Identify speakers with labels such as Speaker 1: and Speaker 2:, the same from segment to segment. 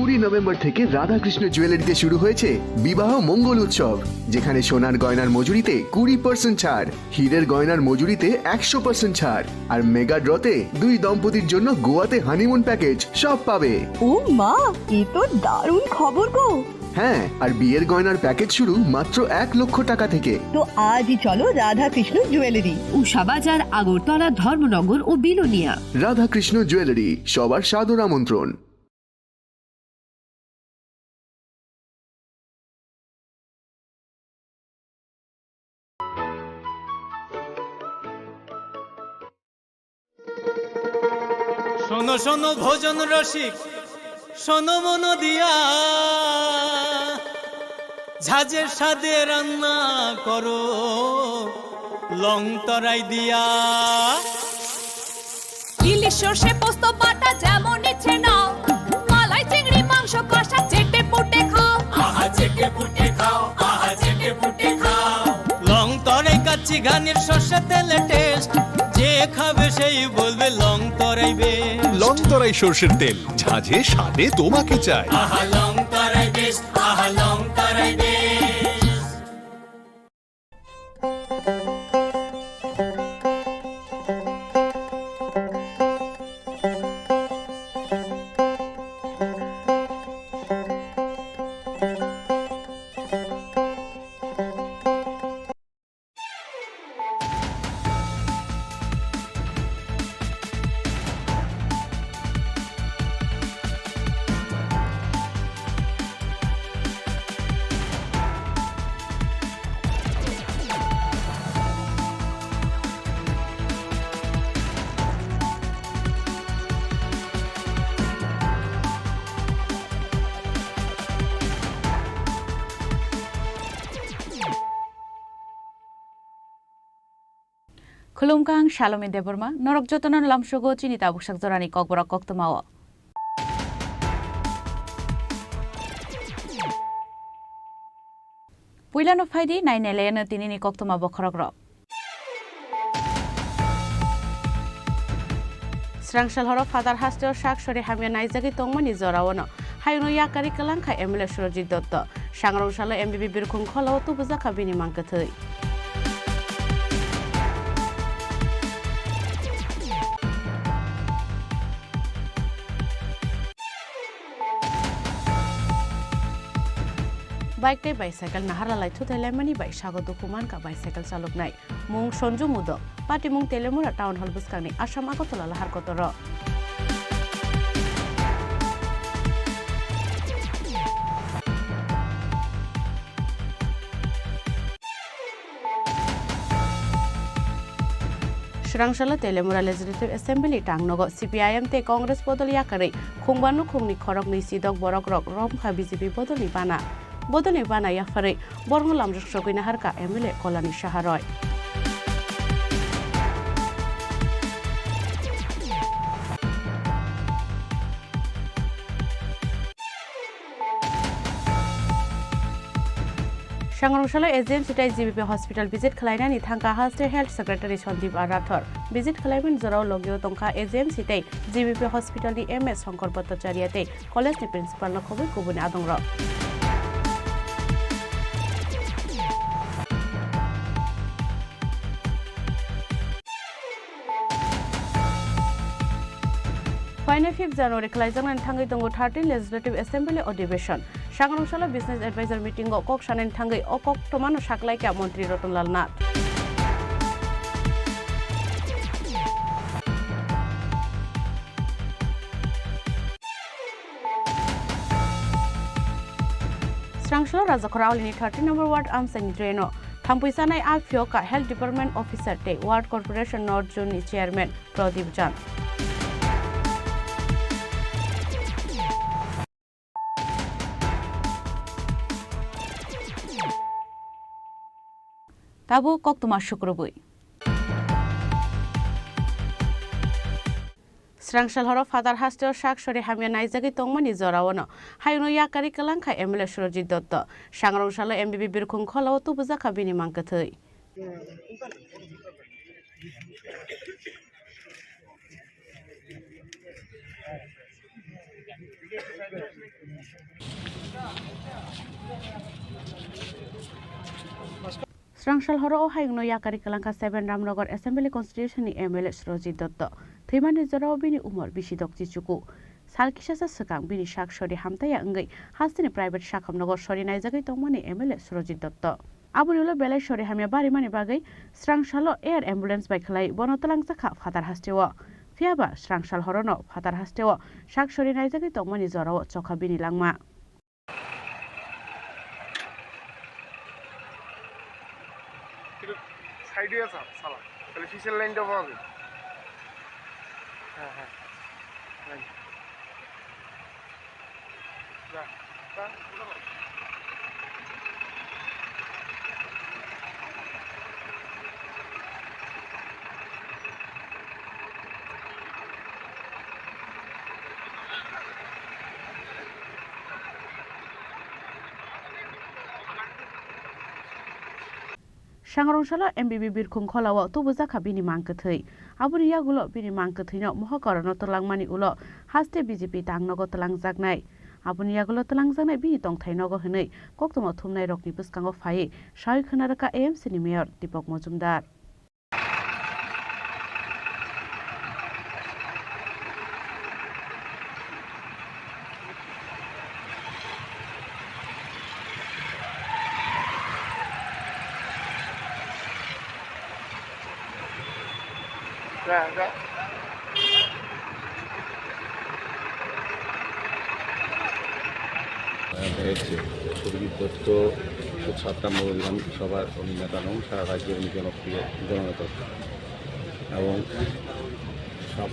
Speaker 1: 20 November থেকে রাধাকৃষ্ণ জুয়েলারিতে শুরু হয়েছে বিবাহ মঙ্গল উৎসব, যেখানে সোনার গয়নার মজুরিতে 20% ছাড়, হীরের গয়নার মজুরিতে 100% ছাড়, আর মেগা ড্রতে 2 দম্পতির জন্য গোয়াতে হানিমুন প্যাকেজ সব পাবে।
Speaker 2: ও মা, এ তো দারুণ খবর গো।
Speaker 1: হ্যাঁ, আর বিয়ের গয়নার প্যাকেজ শুরু মাত্র 1 লক্ষ টাকা থেকে।
Speaker 2: তো আজই চলো রাধাকৃষ্ণ জুয়েলারি,
Speaker 3: উষা বাজার, আগরতলা, ধর্মনগর ও বিলোনিয়া।
Speaker 1: রাধাকৃষ্ণ জুয়েলারি, সবার সাদর আমন্ত্রণ।
Speaker 4: শোনো শোনো ভোজন রসিক, শোনো মন দিয়া, ঝাঁঝের স্বাদে রান্না করো লং তরাই দিয়া।
Speaker 5: ইলিশ সর্ষে পোস্ত বাটা যেমন ইচ্ছে নাও, মালাই চিংড়ি মাংস কষা চেটে পুটে খাও,
Speaker 4: আহা চেটে পুটে খাও, আহা চেটে পুটে খাও। লং তরাই কাচ্চি ঘানির সর্ষে তেলে টেস্ট, যে খাবে সেই বলবে লং তরাই বেশ।
Speaker 6: লং তরাই সর্ষের তেল, ঝাঁঝে স্বাদে তোমাকে চাই।
Speaker 4: আহা লং তরাই বেশ, আহা লং তরাই বেশ।
Speaker 7: Khulumkang Shalom Deborma, Norok Jotonan Lamshogo, Chinita Bushak Zorani Kokborok Koktomawa. Puilano Faidi, 9 Elena Tinini Koktoma Bokorogro. Strangshal Horo Father Hastel Shak Shori Hamian Isaki Tongmani Zorawono, Hayuno Yakari Kalanka Emile Shoroji Dotto, Shangrong Shalo MBB Birkun Kolo to Buzaka Bini Mankatui. Bike day bicycle Nahara Light to Telemani by Shago Dokuman ka bicycle saluk nai. Mung Shonju Mudo, Pati Mung Telemura Town Hall Buskani, Ashamakotola Harkotoro. Shrangshala Telemura Legislative Assembly Tangnogo CPIM te Congress Podoli Yakari, Kumbanu Kumni Korok ni Sidok Borok Rock Rom BJP Podoli Bana. Bodoni Bana Yafari, Bormulam Shokina Harka, Emile Kolani Shaharoy. Shangrongshalo AGM Sitai GBP Hospital visit Kalaina ni Thangka Haste Health Secretary Sondip Arathor. Visit Kalaimin Zorao Logio Tongka AGM Sitai GBP Hospital di MS Shankar Bhattacharya College ni Principal na Khobui Kubuni Adongro. Final 5th January, Klaizang and Tangai Tongo 13 Legislative Assembly ଅଧିবেশন. Shangrongshalo Business Advisor Meeting go Kok Shanen Tangai Okok Tomano Shaklai Kya Montri Rotonlal Nath. Shangrongshalo Rajakorauli 13 number ward Amsang Dreno. Thampuisanai Apioka Health Department Officer Te Ward Corporation North Zone Chairman Pradeep Jan. Tabu Koktuma Shukrubui. Strangshal Horo Father Hastel Shak Shori Hamian Isaki Tongmani Zorawono, Hayuno Yakari Kalanka Emile Shoroji Dotto, Shangrong Shalo MBB Birkun Kolo to Buzaka Bini Mankatui. Srangsal horo o haingno yakari kalangka 7 Ramnagar Assembly Constitution ni MLA Surojit Dotto. Themani jorao bini umor bisidok chichuku. Salkisasa sekang bini sak shori hamtaya ngai hastini private Sakhamnagar shori naijagai tongmani MLA Surojit Dotto. Abunilo belai shori hamya bari mani bagai Srangsalo air ambulance by khlai bonotalang sakha fatar hastewa. Fiaba Srangsal horono fatar hastewa sak shori naijagai tongmani jorao chokha bini langma.
Speaker 8: সাইডে আছে সালা তাহলে ফিসের লাইনটা পাওয়া যাবে হ্যাঁ line যা
Speaker 7: Sangrongshalo MBB birkhung kholawo tubu jakha bini mangkathai abuni yagulo bini mangkathai no mohakarano talangmani ulo haste BJP tangnogo talangjaknai abuni yagulo talangjaknai bini tongthai nogo hwnei koktomo thumnai rokni bwskango phai sai khonaraka AMC ni mayor Deepak Mojumdar
Speaker 8: যা
Speaker 9: হয়েছে সুরজিৎ দত্ত ছাত্রাম বিধানসভার উনি নেতা নন, সারা রাজ্যের উনি জনপ্রিয় জননেতা এবং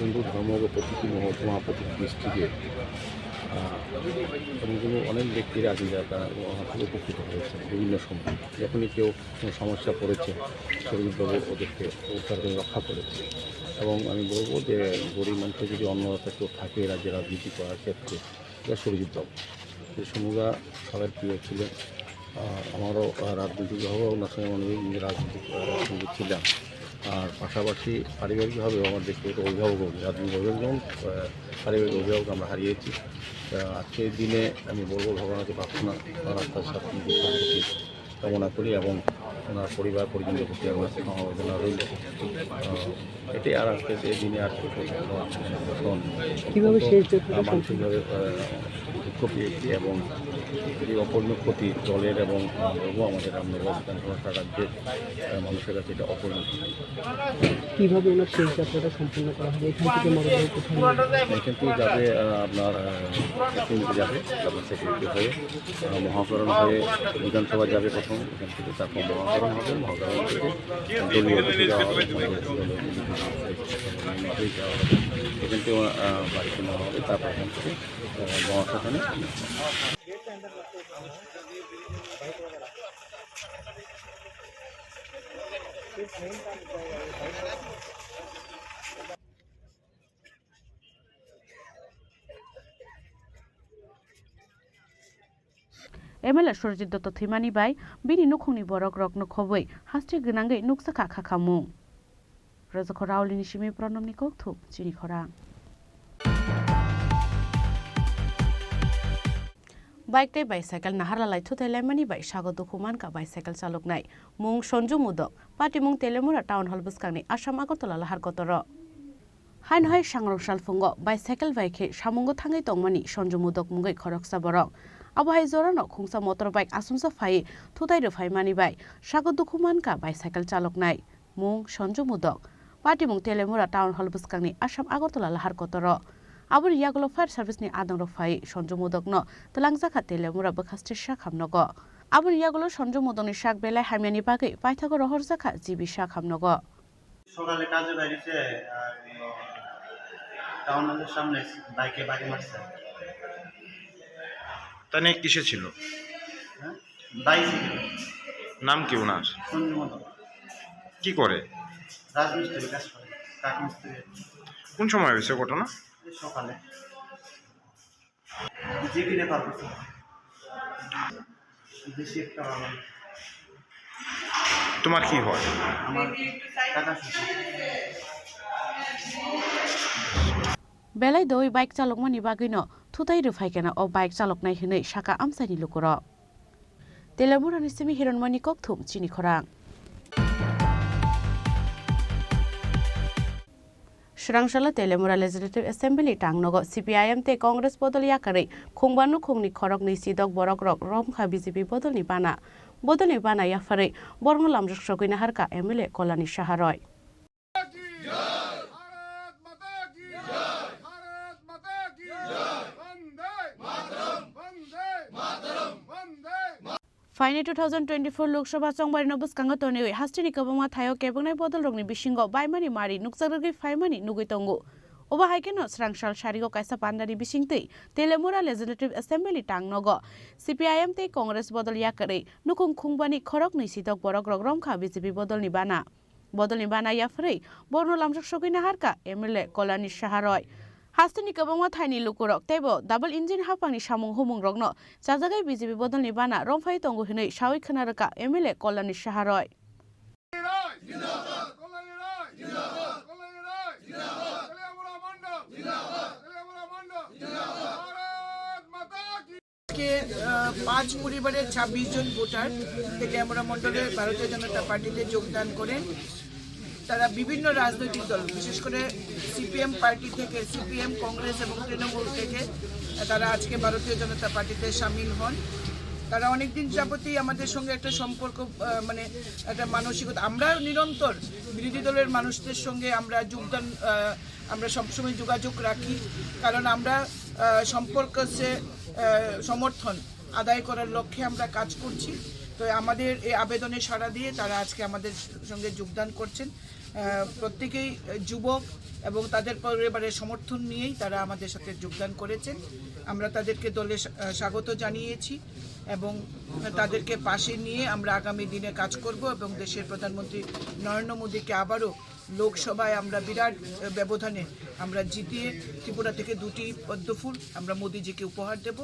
Speaker 9: হিন্দু ধর্ম প্রতীকী মহাপ্রতীক দৃষ্টিকে এমনগুলো অনেক ব্যক্তিরা আছে যারা তারা উপকৃত হয়েছে বিভিন্ন সময়। যখনই কেউ কোনো সমস্যা পড়েছে সুরজিৎবাবু ওদেরকে উদ্ধার করে রক্ষা করেছে এবং আমি বলবো যে গরিব মানুষের যদি অন্যতা কেউ থাকে রাজ্যে রাজনীতি করার ক্ষেত্রে এটা সুরজিৎবাবু। সমুদা সবার প্রিয় ছিলেন, আমারও রাজনীতিকভাবে ওনার সঙ্গে অনেক রাজনীতিক সঙ্গে ছিলাম। আর পাশাপাশি পারিবারিকভাবেও আমার ব্যক্তিগত অভিভাবক রাজনীতিভাবে যেমন পারিবারিক অভিভাবক আমরা হারিয়েছি। আজকের দিনে আমি বলবো ভগবানকে প্রার্থনা রাস্তার সাথে কামনা করি এবং ওনার পরিবার পরিজনদের প্রতি আমার সমবেদনা রইল। এটাই আর আজকের এই দিনে আর কীভাবে মানসিকভাবে দুঃখ পেয়েছি এবং এই অপূর্ণ ক্ষতি জলের এবং আমাদের রামনগর বিধানসভা রাজ্যের মানুষের কাছে এটা অপূর্ণ।
Speaker 2: কিভাবে ওনার শেষ যাত্রাটা সম্পূর্ণ করা হবে? এখান থেকে মরদেহ কোথায়
Speaker 9: এখান থেকে যাবে আপনার যাবে তারপর সেক্রেটারি হয়ে মহাকরণ হয়ে বিধানসভা যাবে প্রথম, এখান থেকে তারপর মহাকরণ হবে, মহাকরণ থেকে দলীয় অফিসে যাওয়া হবে, এখান থেকে বাড়িতে নেওয়া হবে, তারপর এখান থেকে মহাশ্মশানে।
Speaker 7: MLA Surojit Dotto thimani bai bini nukhungni borok rok nukhobai hastri gwnangai nuksakha khakhamung Rajako Raulini simi pranamni kokthuk chini khorang Bike tay bicycle naharlalai thuthailai bai sago dukuman ka bicycle chaloknai mung Sonju Mudok party mung Telemura town hall buskangni Assam Agartala lahar kotoro Hainhai Sangrongshal fungo bicycle bike samungo thangai tongmani Sonju Mudok mungai khoroksa borok Abahai Zorano khungsa motorbike asumsa phai thutai rufai mani bai sago dukuman ka bicycle chaloknai mung Sonju Mudok party mung Telemura town hall buskangni Assam Agartala lahar kotoro Abur yagulo fire service ni adang rofai Sonju Mudok no telangjaka Telemura bekhastir sakhamnogo Abur yagulo Sonju Mudok ni sak belai hamiani bagai paithago rohorjaka jibi sakhamnogo
Speaker 10: সকালে কাজে বাইরেছে টাউনের সামনে বাইকে বাড়ি মারছে
Speaker 8: তানে কিসে ছিল?
Speaker 10: বাইসাইকেল।
Speaker 8: নাম কি ওনার?
Speaker 10: সঞ্জু মদক।
Speaker 8: কি করে?
Speaker 10: রাজমিস্ত্রি কাজ করে, কাঠমিস্ত্রি।
Speaker 8: কোন সময় হয়েছে ঘটনা?
Speaker 10: সকালে জিবি রেফার করছে বেশি একটা
Speaker 8: তোমার কি হয়?
Speaker 10: আমার কাকা
Speaker 7: Belai doi bike chalokmani bagino থুতাই রুফাইকেনা ও বাইক চালকনাই হিनै সাকা আমসানি লুকুরক তেলেমুরানি সিমি হিরণমণি ককথুম চিনি খরাং Surangshala Telemura Legislative Assembly Tangnogo CPIM te Congress Bodol Yakari Khungbanu Khungni Khorok ni Sidok Borok Rok Romkha BJP Bodol ni Bana Yafari Borngo Lamjak Shokina Harka MLA Kolani Shaharoy Fine 2024 Lok Sabha Songbari Nobus Kangatoni Hastini Kabama Thayo Kebunai Bodol Rogni Bishingo Baimani Mari Nuksaragi Faimani Nugitongo Oba Haikeno Srangshal Sharigo Kaisa Pandari Bishingti Telemura Legislative Assembly Tangnogo CPIM te Congress Bodol Yakari Nukung Khungbani Khorok ni Sidok Borok Rogromkha BJP Bodol ni Bana Yafrei Borno Lamjak Shokina Harka MLA Kolani Shaharoy Hastini kabangma thaini lukurok tebo double engine hapangni samung humung rogno jajagai BJP Bodol ni Bana romphai tongo hinui sawi khanaraka MLA Kolani Shaharoy
Speaker 11: के 5 পরিবারের 26 জন voter Teliamura মণ্ডলের ভারতীয় জনতা পার্টিতে যোগদান করেন তারা বিভিন্ন রাজনৈতিক দল বিশেষ করে সিপিএম পার্টি থেকে সিপিএম কংগ্রেস এবং তৃণমূল থেকে তারা আজকে ভারতীয় জনতা পার্টিতে শামিল হন তারা অনেক দিন যাবতই আমাদের সঙ্গে একটা সম্পর্ক মানে একটা মানসিকতা আমরা নিরন্তর বিরোধী দলের মানুষদের সঙ্গে আমরা সবসময় যোগাযোগ রাখি কারণ আমরা সম্পর্ককে সমর্থন আদায় করার লক্ষ্যে আমরা কাজ করছি তো আমাদের এই আবেদনে সাড়া দিয়ে তারা আজকে আমাদের সঙ্গে যোগদান করছেন প্রত্যেকেই যুবক এবং তাদের পরিবারের সমর্থন নিয়েই তারা আমাদের সাথে যোগদান করেছেন আমরা তাদেরকে দলে স্বাগত জানিয়েছি এবং তাদেরকে পাশে নিয়ে আমরা আগামী দিনে কাজ করব এবং দেশের প্রধানমন্ত্রী নরেন্দ্র মোদীকে আবারও লোকসভায় আমরা বিরাট ব্যবধানে আমরা জিতিয়ে ত্রিপুরা থেকে 2টি পদ্মফুল আমরা মোদীজিকে উপহার দেব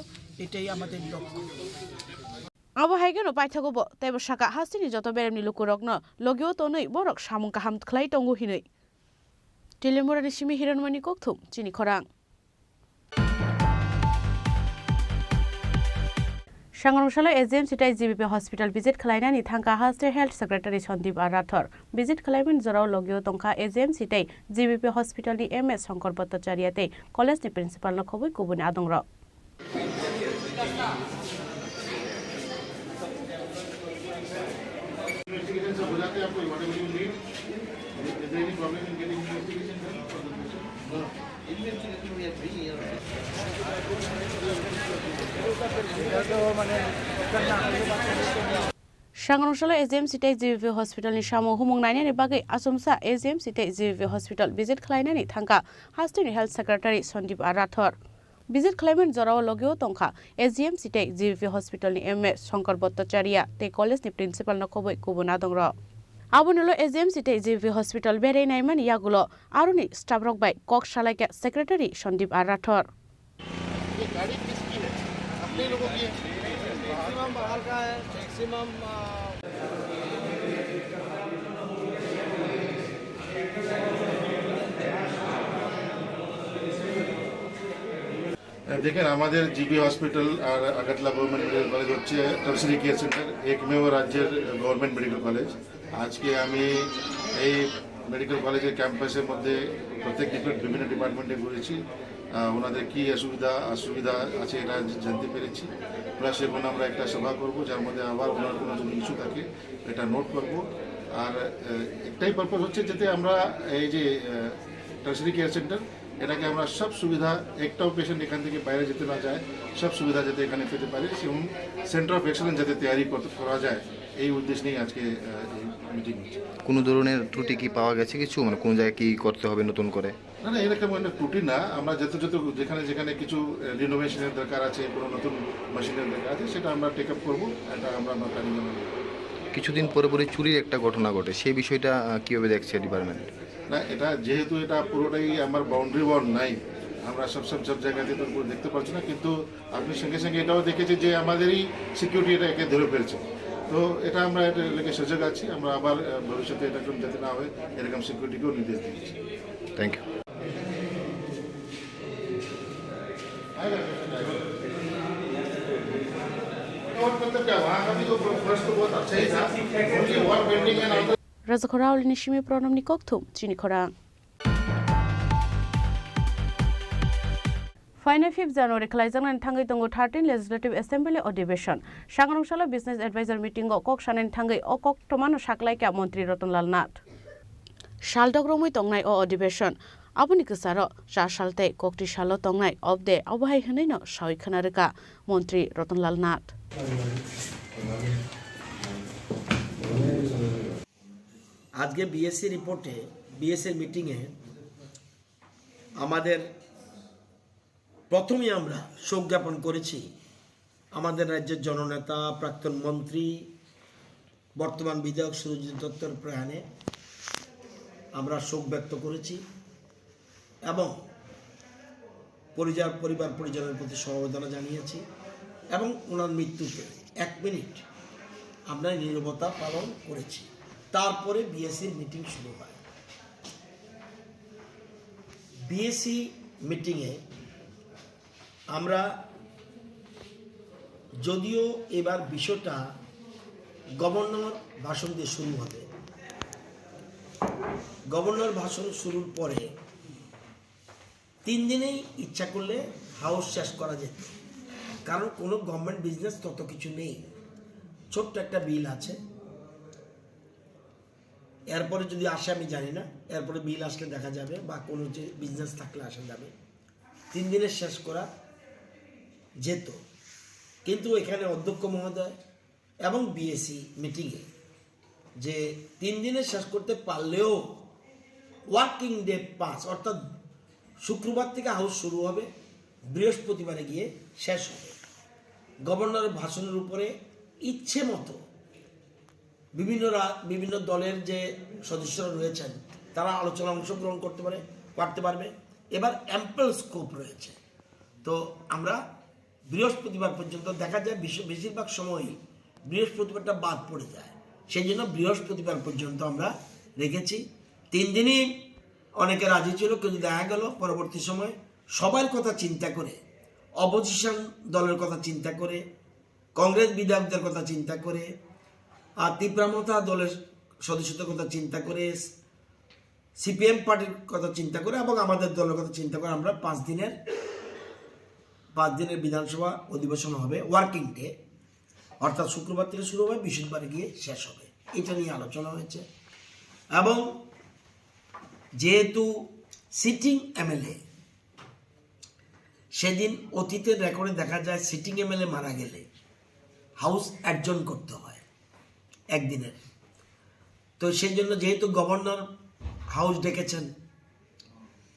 Speaker 11: এটাই আমাদের লক্ষ্য
Speaker 7: Abo haigeno paithagobo tebo saka hastini joto beremni lukurokno logio tonoi borok samung kaham khlai tongo hinui Telemurani simi hiranmani kokthum chini khorang Sangromshala AGM sitai GBP Hospital visit khlainani thangka Haste Health Secretary Sandip Rathor visit khlaimen jorao logio tongka AGM sitai GBP Hospital ni MS Shankar Bhattacharya te college ni principal no khoboi kubuni adongro Sangromshala AGM sitai GBP Hospital ni samo humung nainani bagai asumsa AGM sitai GBP Hospital visit khlainani thangka Hastini Health Secretary Sandip Rathor visit khlaimen jorao logio tongkha AGM sitai GBP Hospital ni MS Shankar Bhattacharya te college ni principal no khoboi kubuna dongro Abunolo AGM sitai GBP Hospital berei naiman yagulo aruni staff rok bai kok shalaika secretary Sandip Rathor
Speaker 12: ये गाड़ी किसकी है अपने लोगों की maximum बाहर का है मैक्सिमम
Speaker 13: देखें हमारे जीबी हॉस्पिटल और अगरतला गवर्नमेंट मेडिकल कॉलेज হচ্ছে টারশারি কেয়ার সেন্টার একমেव রাজ্যের গভর্নমেন্ট মেডিকেল কলেজ আজকে আমি এই মেডিকেল কলেজের ক্যাম্পাসের মধ্যে প্রত্যেক বিভিন্ন ডিপার্টমেন্টে ঘুরেছি ওনাদের কি অসুবিধা আছে এটা জানতে পেরেছি প্লাস এখন আমরা একটা সভা করব যার মধ্যে আবার ওনার কোনো যদি ইস্যু থাকে এটা নোট করব আর একটাই পারপাস হচ্ছে যাতে আমরা এই যে টারশারি কেয়ার সেন্টার এটাকে আমরা সব সুবিধা একটাও পেশেন্ট এখান থেকে বাইরে যেতে না যায় সব সুবিধা যাতে এখানে পেতে পারে এবং সেন্টার অফ এক্সেলেন্স যাতে তৈরি করা যায় এই উদ্দেশ্য নিয়ে আজকে এই মিটিং হচ্ছে
Speaker 14: কোনো ধরনের ত্রুটি কি পাওয়া গেছে কিছু মানে কোন জায়গায় কি করতে হবে নতুন করে
Speaker 13: না এরকম একটা ত্রুটি না আমরা যত যেখানে কিছু রিনোভেশনের দরকার আছে কোনো নতুন মেশিনের দরকার আছে সেটা আমরা টেক আপ করবো এটা আমরা
Speaker 14: কিছুদিন পরে চুরির একটা ঘটনা ঘটে সেই বিষয়টা কীভাবে দেখছে ডিপার্টমেন্ট
Speaker 13: না এটা যেহেতু এটা পুরোটাই আমার বাউন্ডারি ওয়াল নাই আমরা সব জায়গাতে তো দেখতে পাচ্ছি না কিন্তু আপনি সঙ্গে এটাও দেখেছি যে আমাদেরই সিকিউরিটি এটা একে ধরে ফেলছে তো এটা আমরা এটা লেগে সজাগ আছি আমরা আবার ভবিষ্যতে এটা যাতে না হয় এরকম সিকিউরিটিকেও নির্দেশ দিয়েছি
Speaker 14: থ্যাংক ইউ
Speaker 13: क्या वहाँ का भी तो प्रोग्रेस तो बहुत अच्छा ही था only one pending and other
Speaker 7: Razakora Aulini Shimi Pronom Nikoktum, Chini Korang. Final 5th January Klaizang and Tangai Tongo 13 Legislative Assembly ଅଧିবেশন Sangrungshala Business Advisor Meeting o Kok Shanen Tangai o Kok Tomano Shaklaika Montri Rotonlal Nat. Shaldog Romui Tongnai o ଅଧିবেশন Abuni Kusaro Shalte Kokti Shalo Tongnai of the Abhai Hanino Shawi Kanarika Montri Rotonlal Nat.
Speaker 15: আজকে BSc রিপোর্টে বিএসসির মিটিংয়ে আমাদের প্রথমেই আমরা শোক জ্ঞাপন করেছি আমাদের রাজ্যের জননেতা প্রাক্তন মন্ত্রী বর্তমান বিধায়ক সুরজিৎ দত্তর প্রয়াণে আমরা শোক ব্যক্ত করেছি এবং পরিবার পরিজনের প্রতি সমবেদনা জানিয়েছি এবং ওনার মৃত্যুতে 1 মিনিট আমরা নীরবতা পালন করেছি। তারপরে বিএসসির মিটিং শুরু হয়। বিএসসি মিটিংয়ে আমরা যদিও এবার বিষয়টা গভর্নর ভাষণ দিয়ে শুরু হবে, গভর্নর ভাষণ শুরুর পরে 3 দিনেই ইচ্ছা করলে হাউস শেষ করা যেত, কারণ কোনো গভর্নমেন্ট বিজনেস তত কিছু নেই। ছোট্ট একটা বিল আছে, এরপরে যদি আসে আমি জানি না, এরপরে বিল আসলে দেখা যাবে বা কোনো যে বিজনেস থাকলে আসা যাবে। 3 দিনে শেষ করা যেত, কিন্তু এখানে অধ্যক্ষ মহোদয় এবং বিএসসি মিটিংয়ে যে 3 দিনে শেষ করতে পারলেও ওয়ার্কিং ডে 5 অর্থাৎ শুক্রবার থেকে হাউস শুরু হবে, বৃহস্পতিবারে গিয়ে শেষ হবে। গভর্নরের ভাষণের উপরে ইচ্ছে মতো বিভিন্ন দলের যে সদস্যরা রয়েছেন তারা আলোচনা অংশগ্রহণ করতে পারবে। এবার অ্যাম্পল স্কোপ রয়েছে, তো আমরা বৃহস্পতিবার পর্যন্ত দেখা যায় বেশিরভাগ সময়ই বৃহস্পতিবারটা বাদ পড়ে যায়, সেই জন্য বৃহস্পতিবার পর্যন্ত আমরা রেখেছি। 3 দিনই অনেকে রাজি ছিল, কিন্তু দেখা গেল পরবর্তী সময় সবার কথা চিন্তা করে, অপোজিশন দলের কথা চিন্তা করে, কংগ্রেস বিধায়কদের কথা চিন্তা করে, আর তীব্রামতা দলের সদস্যদের কথা চিন্তা করে, সিপিএম পার্টির কথা চিন্তা করে এবং আমাদের দলের কথা চিন্তা করে আমরা 5 দিনের বিধানসভা অধিবেশন হবে ওয়ার্কিং ডে, অর্থাৎ শুক্রবার থেকে শুরু হবে, বৃহস্পতিবারে গিয়ে শেষ হবে। এটা নিয়ে আলোচনা হয়েছে এবং যেহেতু সিটিং এমএলএ, সেদিন অতীতের রেকর্ডে দেখা যায় সিটিং এমএলএ মারা গেলে হাউস অ্যাডজন করতে হয় একদিনের, তো সেই জন্য যেহেতু গভর্নর হাউস ডেকেছেন,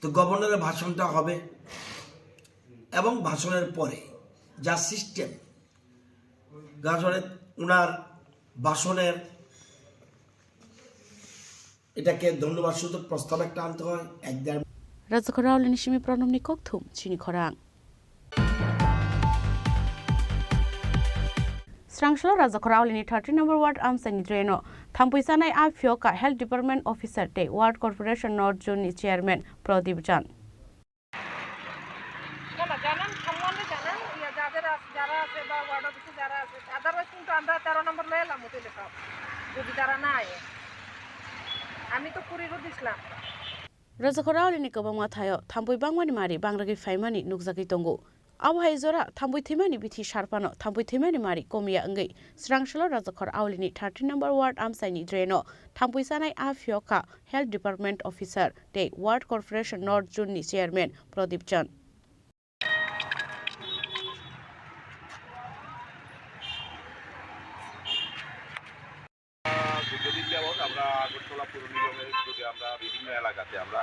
Speaker 15: তো গভর্নরের ভাষণটা হবে এবং ভাষণের পরে যা সিস্টেম, ওনার ভাষণের এটাকে ধন্যবাদ সূচক প্রস্তাব একটা আনতে হয় 1-1.5
Speaker 7: Razakora Aulini Shimi Pronom Nikoktum, Chini Korang. Strangshalo Razakora Aulini 13 number ward Amsani Dreno, Thampuisanai Afioka Health Department Officer Day, Ward Corporation North Juni Chairman Pradip Jan.
Speaker 11: জানান সম্বন্ধে জানান যারা আছে বা ওয়ার্ড অফিসে যারা আছে, আদারওয়াইজ কিন্তু আমরা 13 নম্বর লয়ে এলাম ওতে লেখা যদি যারা না আয়, আমি তো কুড়িরও দিছিলাম।
Speaker 7: Razakora Aulini Kabang Mathayo, Thampui Bangmani Mari, Bangragi Faimani, Nukzaki Tongo. Abhai Zora, Thampui Thimani Bithi Sharpano, Thampui Thimani Mari, Komia Ngai, Strangshalo Razakora Aulini 13 number ward Amsani Dreno, Thampuisanai Afioka Health Department Officer Day, Ward Corporation North Juni Chairman Pradip Jan.
Speaker 16: দীর্ঘদিন যাবৎ আমরা আগরতলা পৌর নিগমের উদ্যোগে আমরা বিভিন্ন এলাকাতে আমরা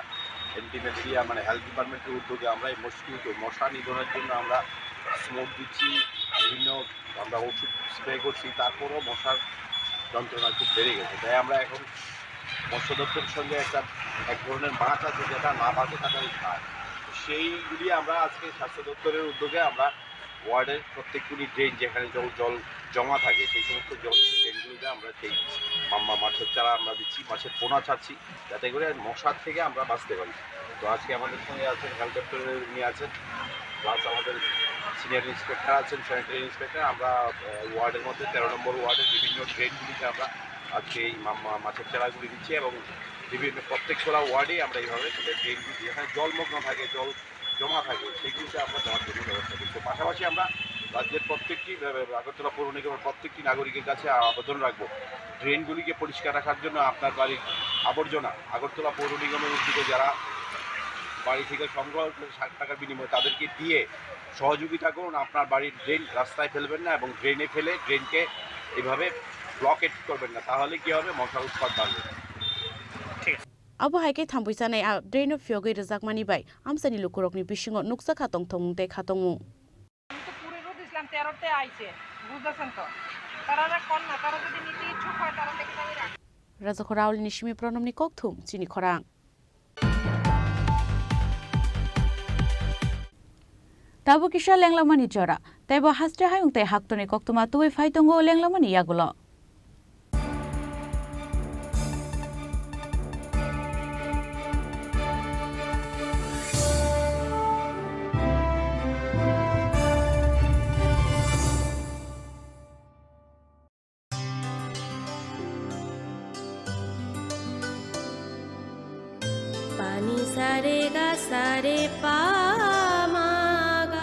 Speaker 16: এন্টিমেট্রিয়া মানে হেলথ ডিপার্টমেন্টের উদ্যোগে আমরা এই মশা নিধনের জন্য আমরা স্মোক দিচ্ছি, বিভিন্ন আমরা ওষুধ স্প্রে করছি, তারপরও মশার যন্ত্রণা খুব বেড়ে গেছে। তাই আমরা এখন মৎস্য দপ্তরের সঙ্গে এক ধরনের মাছ আছে যেটা না বাঁচে তাদের খায়, সেইগুলি আমরা আজকে স্বাস্থ্য দপ্তরের উদ্যোগে আমরা ওয়ার্ডের প্রত্যেকগুলি ড্রেন যেখানে জল জমা থাকে সেই সমস্ত ড্রেনগুলিতে আমরা সেই মাছের চারা আমরা দিচ্ছি, মাছের পোনা ছাড়ছি, যাতে করে মশার থেকে আমরা বাঁচতে পারি। তো আজকে আমাদের সঙ্গে আছেন হেলথ দপ্তরের উনি আছেন, প্লাস আমাদের সিনিয়র ইন্সপেক্টর আছেন, স্যানিটারি ইন্সপেক্টর। আমরা ওয়ার্ডের মধ্যে 13 নম্বর ওয়ার্ডের বিভিন্ন ড্রেনগুলিতে আমরা আজকে এই মাছের চারাগুলি দিচ্ছি এবং বিভিন্ন প্রত্যেকটা ওয়ার্ডে আমরা এইভাবে ড্রেনগুলি যেখানে জলমগ্ন থাকে, জল জমা থাকে, সেগুলিতে আমরা দেওয়ার জন্য ব্যবস্থা করছি। পাশাপাশি আমরা রাজ্যের প্রত্যেকটি আগরতলা পৌর নিগমের প্রত্যেকটি নাগরিকের কাছে আবেদন রাখবো, ড্রেনগুলিকে পরিষ্কার রাখার জন্য আপনার বাড়ির আবর্জনা আগরতলা পৌর নিগমের উদ্যোগে যারা বাড়ি থেকে সংগ্রহ 60 টাকার বিনিময়ে তাদেরকে দিয়ে সহযোগিতা করুন। আপনার বাড়ির ড্রেন রাস্তায় ফেলবেন না এবং ড্রেনে ফেলে ড্রেনকে এইভাবে ব্লকেট করবেন না, তাহলে কি হবে, মশার উৎপাত বাড়বে।
Speaker 7: abo hai ke thampai sanai a drain of fiogai rajak mani bai amsani lukurok ni bisingo nuksa khatong thong te khatong mu
Speaker 17: তো পুরো রোদ ইসলাম 13তে আইছে বুঝছেন তো তারা কোন না তারা যদি নীতি ইচ্ছুক হয় তারা দেখে যাবে
Speaker 7: raja khoraul ni shimi pronom ni kok thum chini khorang
Speaker 18: tabo kisha lenglamani jora taibo hastre hayung te haktoni koktuma tuwe faitongo lenglamani yagulo
Speaker 19: pani sare ga sare pa ma ga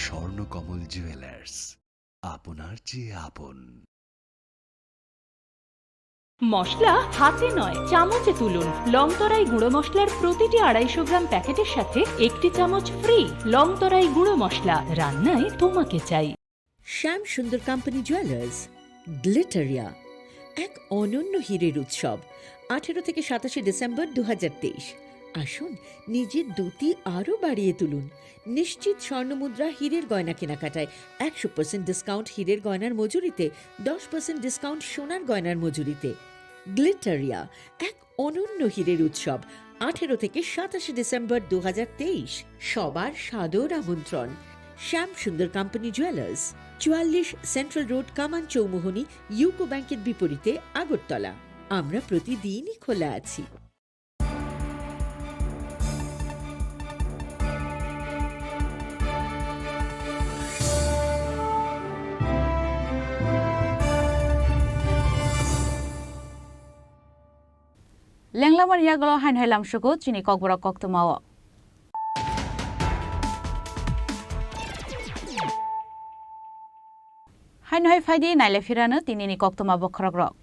Speaker 6: Swarnakamal jewellers, আপনার চেয়ে আপন।
Speaker 20: মশলা হাতে নয় চামচে তুলুন। লংতরাই গুঁড়ো মশলার প্রতিটি 250 গ্রাম প্যাকেটের সাথে 1টি চামচ ফ্রি। লংতরাই গুঁড়ো মশলা, রান্নায় তোমাকে চাই।
Speaker 21: শ্যাম সুন্দর কোম্পানি জুয়েলার্স, গ্লিটারিয়া, এক অনন্য হীরের উৎসব। 18 থেকে 27 ডিসেম্বর 2023। আসুন নিজের দ্যুতি আরও বাড়িয়ে তুলুন। নিশ্চিত স্বর্ণমুদ্রা হীরের গয়না কেনাকাটায় 100% ডিসকাউন্ট হীরের গয়নার মজুরিতে, 10% ডিসকাউন্ট সোনার গয়নার মজুরিতে। গ্লিটারিয়া, এক অনন্য হীরের উৎসব। 18 থেকে 27 ডিসেম্বর 2023। সবার সাদর আমন্ত্রণ। শ্যাম সুন্দর কোম্পানি জুয়েলার্স, 44 সেন্ট্রাল রোড, কামান চৌমুহনী, ইউকো ব্যাংকের বিপরীতে, আগরতলা। আমরা প্রতিদিনই খোলা আছি।
Speaker 18: lenglamani yagulo hain hailam shugo chini kokborok koktumao hain hai faidi naile firano tinini koktuma bokhrogrok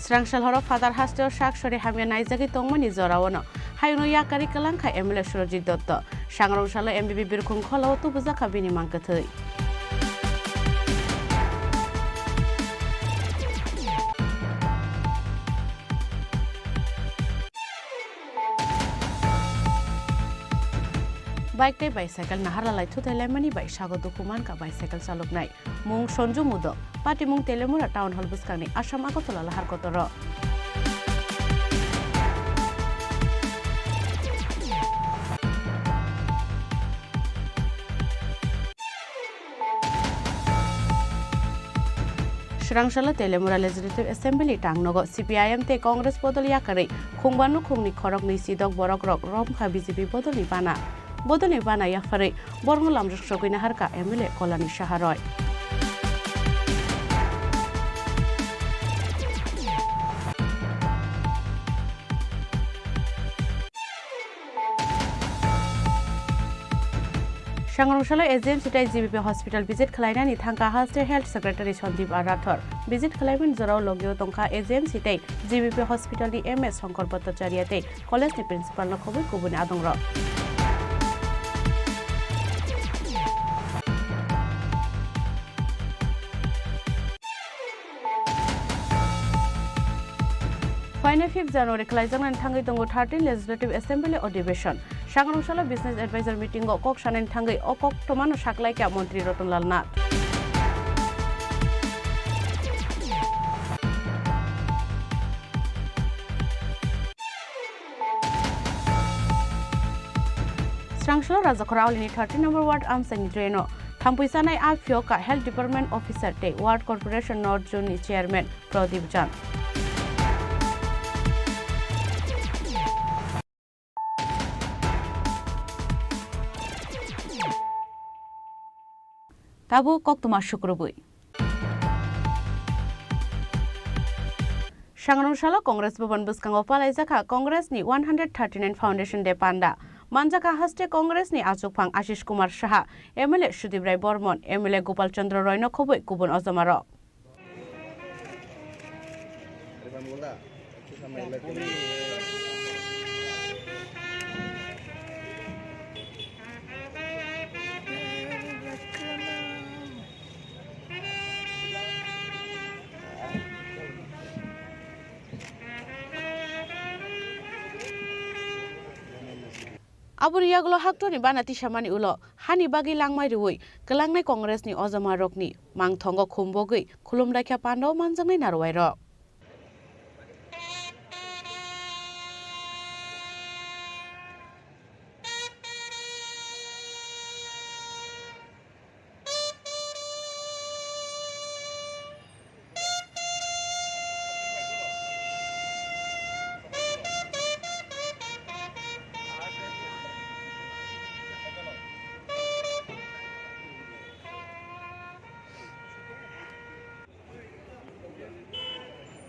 Speaker 7: Srangshal horo father hasteo shak shori hamya naizagi tongmani jorawono hayno yakari kalangkha emle surojit dotto sangrongshalo mbb birkhung kholo tu bujaka bini mangkathai Bike te bicycle naharlalai thutai lemani bai sago dokuman ka bicycle salok nai mung sonju mudo pati mung telemura town hall buskani asam agotala lahar kotoro Srangshala telemura legislative assembly tangnogo CPIM te Congress bodol yakari khungbanu khungni khorok ni sidok borok rok romkha BJP bodol ni bana bodol ni bana yafare borngo lamrok sogina harka MLA kolani shaharoy Sangrongshalo AGM sitai GBP hospital visit khalainani thangka haste health secretary Sandip Rathor visit khalaimen jorao logio tongkha AGM sitai GBP hospital ni MS Shankar Bhattacharya te college ni principal no khoboi kubuni adongro Final 5th January kalaijang nan thangai tongo 13 legislative assembly ଅଧିবেশন Sangrongshalo business advisor meeting go kok sanen thangai okok tomano saklai ka মন্ত্রী Ratanlal Nath Sangshlo Rajakoraulini 30 number ward Amsani Dreno. Thampuisanai Apfioka Health Department Officer Te Ward Corporation North Zone Chairman Pradeep Jan. Tabu Koktuma Shukrubui. Shanganushala Congress Bhavan Buskango Palaizaka Congress ni 139 Foundation de Panda. Manjaka Haste Congress ni Achukphang Ashish Kumar Shaha, MLA Shudibrai Bormon, MLA Gopal Chandra Roy no Khoboi Kubun Ozamaro. Aburiyagulo haktoni banati shamani ulo hani bagi langmai ruwi kelangnai Congress ni Ozama Rokni mang thongo khumbogui khulum rakha pando manjangnai narwai ro.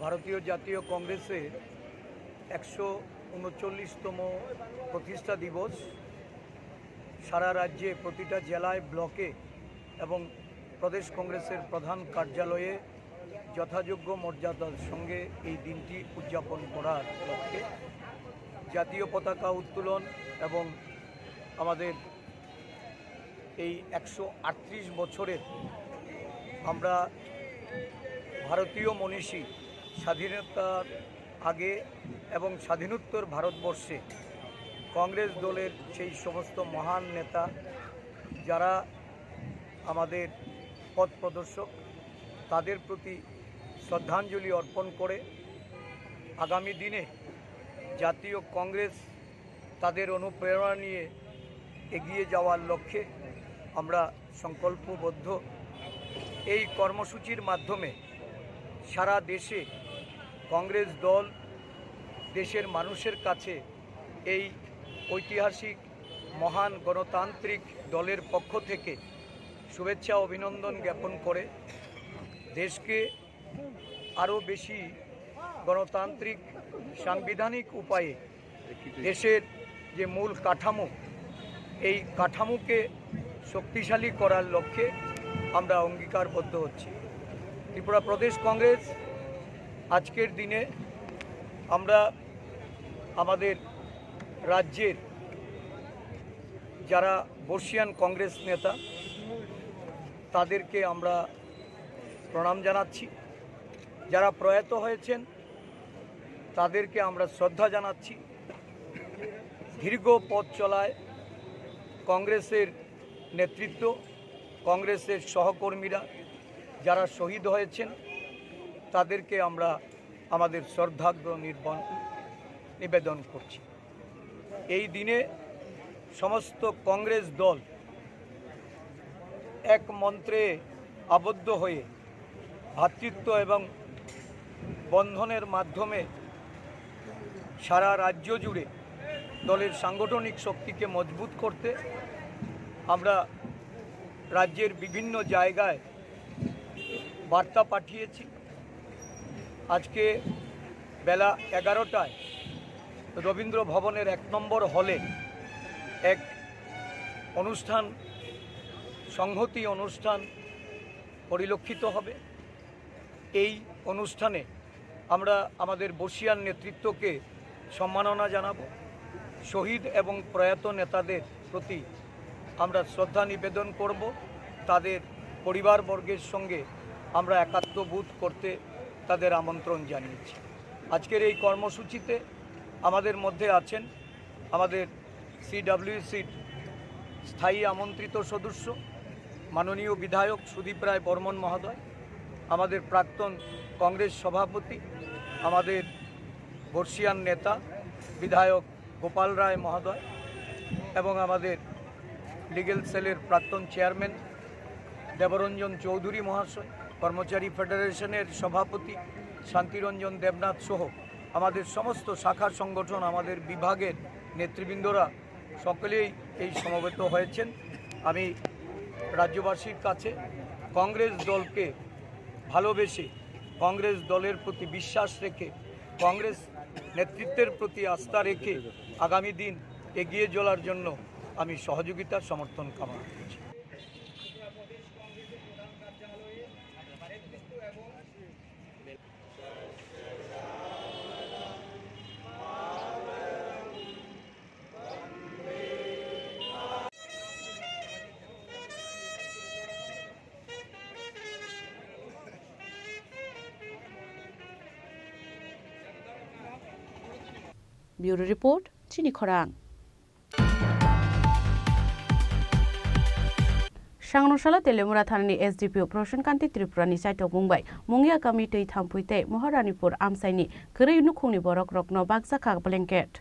Speaker 3: ভারতীয় জাতীয় কংগ্রেসের 139তম প্রতিষ্ঠা দিবস সারা রাজ্যে প্রতিটা জেলায় ব্লকে এবং প্রদেশ কংগ্রেসের প্রধান কার্যালয়ে যথাযোগ্য মর্যাদার সঙ্গে এই দিনটি উদযাপন করার লক্ষ্যে জাতীয় পতাকা উত্তোলন এবং আমাদের এই 138 বছরের আমরা ভারতীয় মনীষী স্বাধীনতার আগে এবং স্বাধীনোত্তর ভারতবর্ষে কংগ্রেস দলের সেই সমস্ত মহান নেতা যারা আমাদের পথ প্রদর্শক তাদের প্রতি শ্রদ্ধাঞ্জলি অর্পণ করে আগামী দিনে জাতীয় কংগ্রেস তাদের অনুপ্রেরণা নিয়ে এগিয়ে যাওয়ার লক্ষ্যে আমরা সংকল্পবদ্ধ। এই কর্মসূচির মাধ্যমে সারা দেশে কংগ্রেস দল দেশের মানুষের কাছে এই ঐতিহাসিক মহান গণতান্ত্রিক দলের পক্ষ থেকে শুভেচ্ছা অভিনন্দন জ্ঞাপন করে দেশকে আরও বেশি গণতান্ত্রিক সাংবিধানিক উপায়ে দেশের যে মূল কাঠামো এই কাঠামোকে শক্তিশালী করার লক্ষ্যে আমরা অঙ্গীকারবদ্ধ হচ্ছি। ত্রিপুরা প্রদেশ কংগ্রেস আজকের দিনে আমরা আমাদের রাজ্যের যারা বর্ষিয়ান কংগ্রেস নেতা তাদেরকে আমরা প্রণাম জানাচ্ছি, যারা প্রয়াত হয়েছেন তাদেরকে আমরা শ্রদ্ধা জানাচ্ছি। দীর্ঘ পথ চলায় কংগ্রেসের নেতৃত্ব, কংগ্রেসের সহকর্মীরা যারা শহীদ হয়েছেন তাদেরকে আমরা আমাদের শ্রদ্ধার্ঘ্য নিবেদন করছি। এই দিনে সমস্ত কংগ্রেস দল এক মন্ত্রে আবদ্ধ হয়ে ভ্রাতৃত্ব এবং বন্ধনের মাধ্যমে সারা রাজ্য জুড়ে দলের সাংগঠনিক শক্তিকে মজবুত করতে আমরা রাজ্যের বিভিন্ন জায়গায় বার্তা পাঠিয়েছি। আজকে বেলা 11টায় রবীন্দ্র ভবনের 1 নম্বর হলে এক অনুষ্ঠান, সংহতি অনুষ্ঠান পরিলক্ষিত হবে। এই অনুষ্ঠানে আমরা আমাদের বর্ষিয়ান নেতৃত্বকে সম্মাননা জানাব। শহীদ এবং প্রয়াত নেতাদের প্রতি আমরা শ্রদ্ধা নিবেদন করব। তাদের পরিবারবর্গের সঙ্গে আমরা একাত্মবোধ করতে তাদের আমন্ত্রণ জানিয়েছি। আজকের এই কর্মসূচিতে আমাদের মধ্যে আছেন আমাদের CWCর স্থায়ী আমন্ত্রিত সদস্য মাননীয় বিধায়ক সুদীপ রায় বর্মন মহোদয়, আমাদের প্রাক্তন কংগ্রেস সভাপতি, আমাদের বর্ষিয়ান নেতা বিধায়ক গোপাল রায় মহোদয়, এবং আমাদের লিগেল সেলের প্রাক্তন চেয়ারম্যান দেবরঞ্জন চৌধুরী মহাশয়, কর্মচারী ফেডারেশনের সভাপতি শান্তিরঞ্জন দেবনাথ সহ আমাদের সমস্ত শাখা সংগঠন, আমাদের বিভাগের নেতৃবৃন্দরা সকলেই এই সমবেত হয়েছেন। আমি রাজ্যবাসীর কাছে কংগ্রেস দলকে ভালোবেসে, কংগ্রেস দলের প্রতি বিশ্বাস রেখে, কংগ্রেস নেতৃত্বের প্রতি আস্থা রেখে আগামী দিন এগিয়ে চলার জন্য আমি সহযোগিতার সমর্থন কামনা করছি।
Speaker 7: ব্যুরো রিপোর্ট, চিনি খরাং। সাংনসালা তেলেমুরা থানাनि एसडीपीओ प्रसन्नकान्ति त्रिपुरानि साइटआव बुंबाय मुंगिया गामि दै थाम्फुइते महारानीपुर आमसाइनि गोरै नुखुंनि बरक रकनो बागजाखा ब्लेंकेट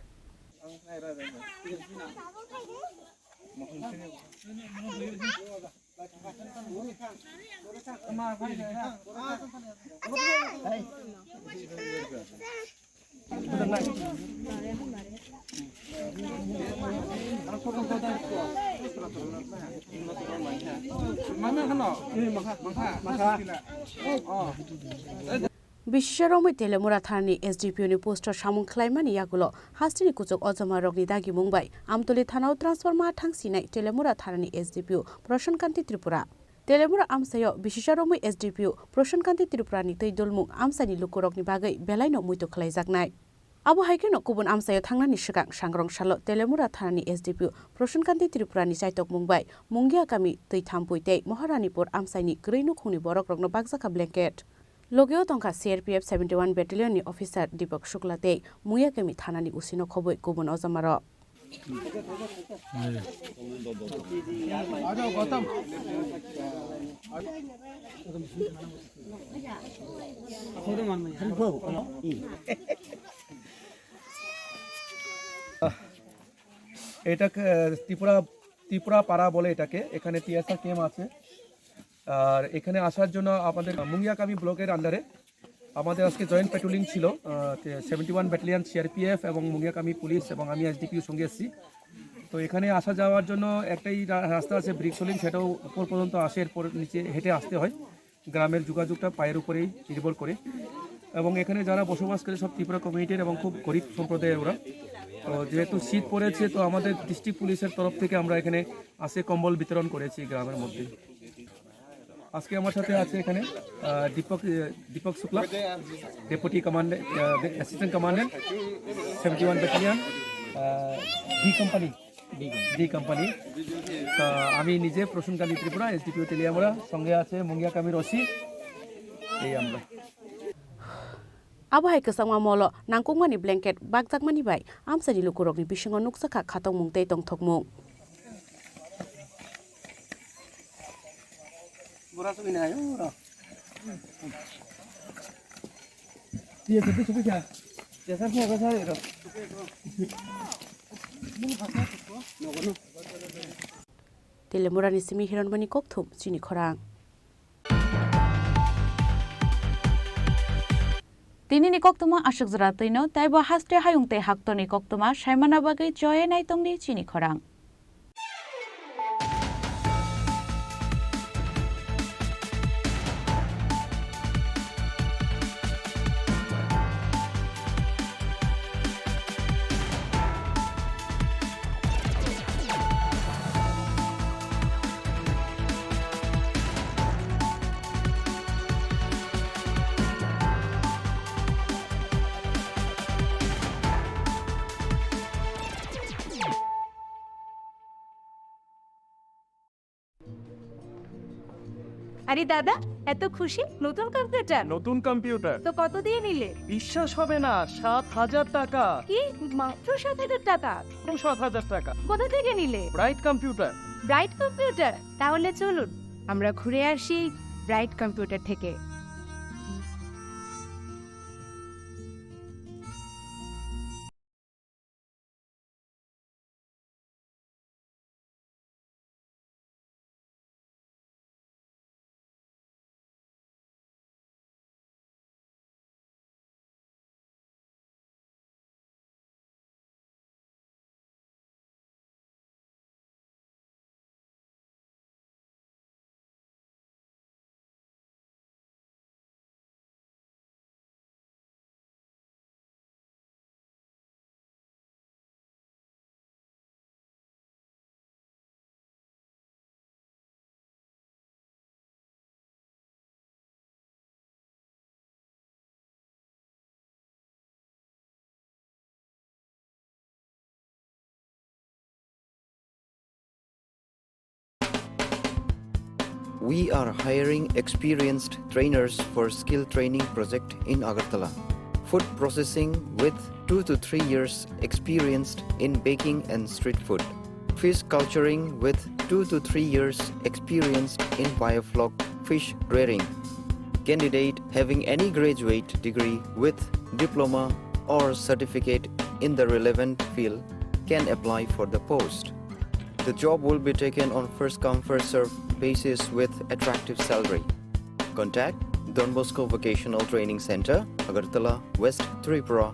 Speaker 7: बिशिरमै तेलेमुरा थानानि एसडीपीओनि पोस्टर सामुं ख्लाइमानि यागुलो हास्टिनि कुचक अजमा रगनि दागि मुंबाय आमतली थानाव ट्रान्सफर मा थांसिनाय तेलेमुरा थानानि एसडीपीओ प्रसन्नकान्ति त्रिपुरा तेलेमुरा आमसायाव बिशिरमै एसडीपीओ प्रसन्नकान्ति त्रिपुरानि तै दलमुं आमसानि लुकुरकनि बागै बेलायनो मुइतो खालायजागनाय आबो हाइकेनो गुबुन आमसायाव थांनायनि सिगां सांग्रं सालो तेलेमुरा थानानि एसडीपीओ प्रसन्नकान्ति त्रिपुरानि साइटक मुंबाय मुंगिया गामि दै थाम्फुइते महारानीपुर आमसाइनि गोरै नुखुंनि बरक रगनो बागजाखा ब्लेंकेट लोगेও तंका सीआरपीएफ 71 बेटालियननि अफिसार दीपक शुक्लाते मुंगिया गामि थानानि उसिनो खबै गुबुन अजमार
Speaker 1: এটা ত্রিপুরা পাড়া বলে এটাকে। এখানে টিএসআর ক্যাম্প আছে। আর এখানে আসার জন্য আমাদের মুঙ্গিয়াকামি ব্লকের আন্ডারে আমাদের আজকে জয়েন্ট পেট্রোলিং ছিল 71 ব্যাটালিয়ন সিআরপিএফ এবং মুঙ্গিয়াকামি পুলিশ এবং আমি এসডিপিও সঙ্গে এসেছি। তো এখানে আসা যাওয়ার জন্য একটাই রাস্তা আছে ব্রিকসোলিং, সেটাও উপর পর্যন্ত আসে, এরপর নিচে হেঁটে আসতে হয়। গ্রামের যোগাযোগটা পায়ের উপরেই নির্ভর করে। এবং এখানে যারা বসবাস করে সব ত্রিপুরা কমিউনিটির এবং খুব গরিব সম্প্রদায়ের ওরা। তো যেহেতু শীত পড়েছে, তো আমাদের ডিস্ট্রিক্ট পুলিশের তরফ থেকে আমরা এখানে আসে কম্বল বিতরণ করেছি গ্রামের মধ্যে। আজকে আমার সাথে আছে এখানে Deepak Shukla, deputy commandant, assistant commandant 71 battalion D company. আমি নিজে প্রসন্নকান্তি ত্রিপুরা এসডিপিও তেলিয়ামুড়া, সঙ্গে আছে মুঙ্গিয়া কামির ওসি। এই আমরা
Speaker 7: आबहाय कसंमा मल नांकुंमानि ब्लेंकेट बागजाकमानि बाय आमसानि लुकुरकनि बिसिङाव नुकसाखा खातं मुंतै तंथकमुं तेलेमुरानि सिमी हिरणमणि ककथुम चिनि खरां
Speaker 18: Tinini koktuma ashuk zratino taibo haste hayungte haktoni koktuma shaimana bagai joye naitongni chini khorang.
Speaker 22: আরে দাদা, এত খুশি নতুন কম্পিউটার?
Speaker 23: নতুন কম্পিউটার
Speaker 22: তো কত দিয়ে নিলে?
Speaker 23: বিশ্বাস হবে না, 7,000 টাকা।
Speaker 22: কি মাত্র 7,000 টাকা?
Speaker 23: 7,000 টাকা।
Speaker 22: কোথা থেকে নিলে?
Speaker 23: Bright computer.
Speaker 22: Bright computer? তাহলে চলুন আমরা ঘুরে আসি ব্রাইট কম্পিউটার থেকে।
Speaker 2: we are hiring experienced trainers for skill training project in Agartala. Food processing with 2 to 3 years experienced in baking and street food. Fish culturing with 2 to 3 years experienced in biofloc fish rearing. Candidate having any graduate degree with diploma or certificate in the relevant field can apply for the post. The job will be taken on first come first serve basis with attractive salary. Contact Don Bosco Vocational Training Center, Agartala, West Tripura.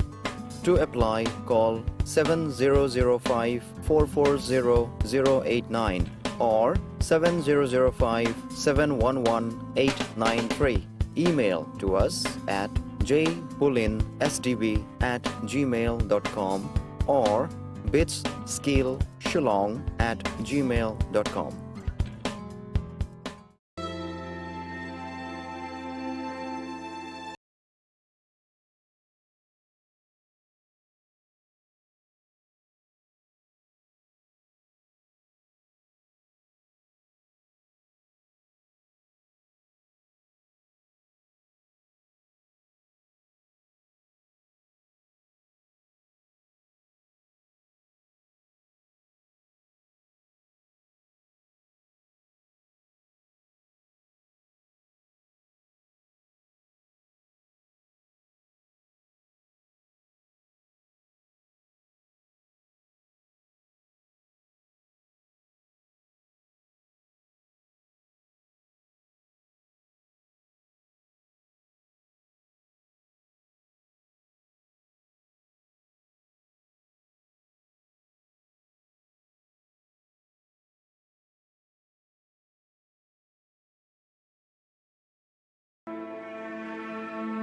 Speaker 2: To apply, call 7005 440 089 or 7005 711 893. Email to us at jpulinsdb@gmail.com or bitsskillshillong@gmail.com.